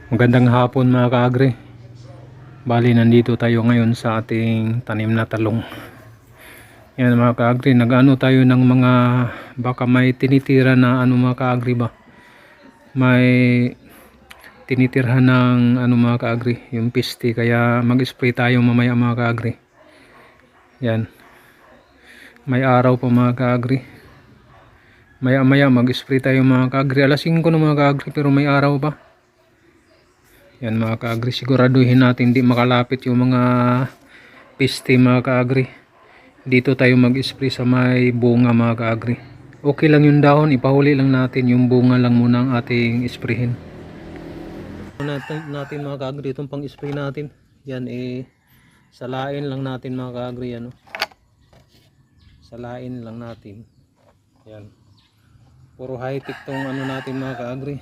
Magandang hapon mga kaagri. Bali nandito tayo ngayon sa ating tanim na talong. Yan mga kaagri, nag-ano tayo ng mga, baka may tinitira na ano mga kaagri ba, may tinitirhan ng ano mga kaagri, yung piste, kaya mag-spray tayo mamaya mga kaagri. Yan, may araw pa mga kaagri, maya mag-spray tayo mga kaagri. Alas 5 na mga kaagri pero may araw pa. Yan mga kaagri, siguraduhin natin di makalapit yung mga piste mga kaagri. Dito tayo mag-spray sa may bunga mga kaagri. Okay lang yung dahon, ipahuli lang natin, yung bunga lang muna ang ating sprayin. Natin mga kaagri, itong pang spray natin. Yan salain lang natin mga kaagri, ano. Salain lang natin. Yan. Puro high-tech tong ano natin mga kaagri.